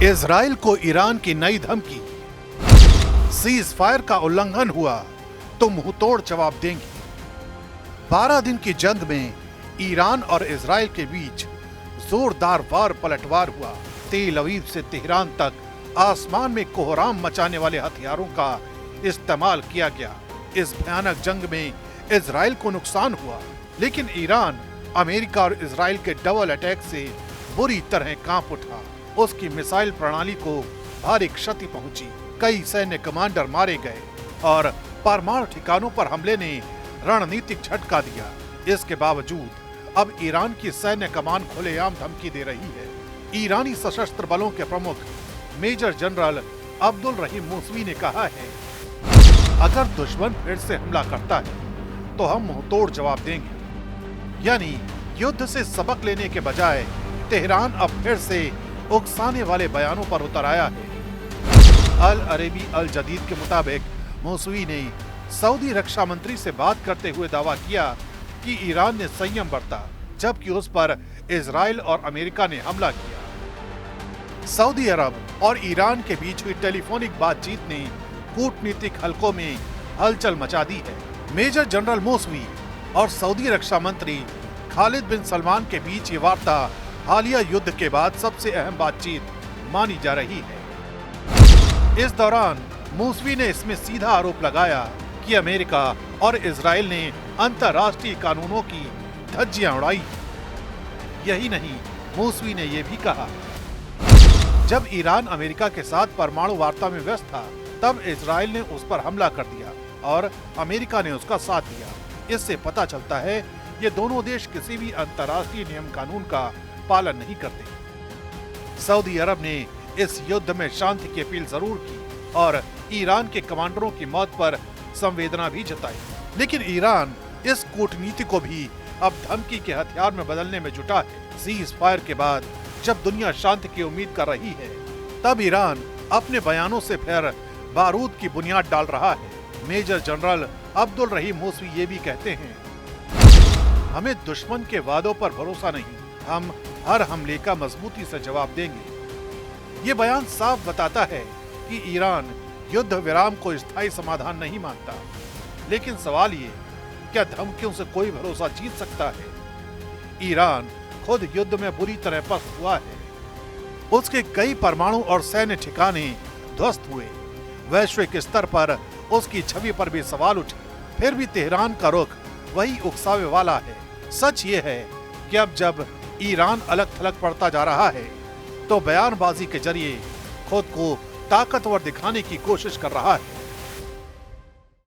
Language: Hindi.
इजराइल को ईरान की नई धमकी, सीज फायर का उल्लंघन हुआ तो मुंहतोड़ जवाब देंगे। 12 दिन की जंग में ईरान और इजराइल के बीच जोरदार वार पलटवार हुआ। तेल अवीव से तेहरान तक आसमान में कोहराम मचाने वाले हथियारों का इस्तेमाल किया गया। इस भयानक जंग में इजराइल को नुकसान हुआ, लेकिन ईरान अमेरिका और इजराइल के डबल अटैक से बुरी तरह कांप उठा। उसकी मिसाइल प्रणाली को भारी क्षति पहुंची, कई सैन्य कमांडर मारे गए और परमाणु ठिकानों पर हमले ने रणनीतिक झटका दिया। इसके बावजूद अब ईरान की सैन्य कमान खुलेआम धमकी दे रही है। ईरानी सशस्त्र बलों के प्रमुख मेजर जनरल अब्दुल रहीम मूसवी ने कहा है, अगर दुश्मन फिर से हमला करता है तो हम मुंहतोड़ जवाब देंगे। यानी युद्ध से सबक लेने के बजाय तेहरान अब फिर से उकसाने वाले बयानों पर उतर आया है। अल अरेबी अल जदीद के मुताबिक मूसवी ने सऊदी रक्षा मंत्री से बात करते हुए दावा किया कि ईरान ने संयम बरता, जबकि उस पर इजराइल और अमेरिका ने हमला किया। सऊदी अरब और ईरान के बीच हुई टेलीफोनिक बातचीत ने कूटनीतिक हलकों में हलचल मचा दी है। मेजर जनरल मूसवी और सऊदी रक्षा मंत्री खालिद बिन सलमान के बीच ये वार्ता हालिया युद्ध के बाद सबसे अहम बातचीत मानी जा रही है। इस दौरान मूसवी ने इसमें सीधा आरोप लगाया कि अमेरिका और इजराइल ने अंतर्राष्ट्रीय कानूनों की धज्जियां उड़ाई। यही नहीं, मूसवी ने यह भी कहा, जब ईरान अमेरिका के साथ परमाणु वार्ता में व्यस्त था, तब इजराइल ने उस पर हमला कर दिया और अमेरिका ने उसका साथ दिया। इससे पता चलता है ये दोनों देश किसी भी अंतर्राष्ट्रीय नियम कानून का पालन नहीं करते। सऊदी अरब ने इस युद्ध में शांति की अपील जरूर की और ईरान के कमांडरों की मौत पर संवेदना भी जताई, लेकिन ईरान इस कूटनीति को भी अब धमकी के हथियार में बदलने में जुटा है। सीज फायर के बाद जब दुनिया शांति की उम्मीद कर रही है, तब ईरान अपने बयानों से फिर बारूद की बुनियाद डाल रहा है। मेजर जनरल अब्दुल रहीम मूसवी ये भी कहते हैं, हमें दुश्मन के वादों पर भरोसा नहीं, हम हर हमले का मजबूती से जवाब देंगे। ये बयान साफ बताता है कि ईरान युद्ध विराम को स्थायी समाधान नहीं मानता, लेकिन सवाल ये, क्या धमकियों से कोई भरोसा जीत सकता है? ईरान खुद युद्ध में बुरी तरह पस्त हुआ है। उसके कई परमाणु और सैन्य ठिकाने ध्वस्त हुए। वैश्विक स्तर पर उसकी छवि पर भी सवाल उठे, फिर भी तेहरान का रुख वही उकसावे वाला है। सच ये है कि अब जब ईरान अलग थलग पड़ता जा रहा है, तो बयानबाजी के जरिए खुद को ताकतवर दिखाने की कोशिश कर रहा है।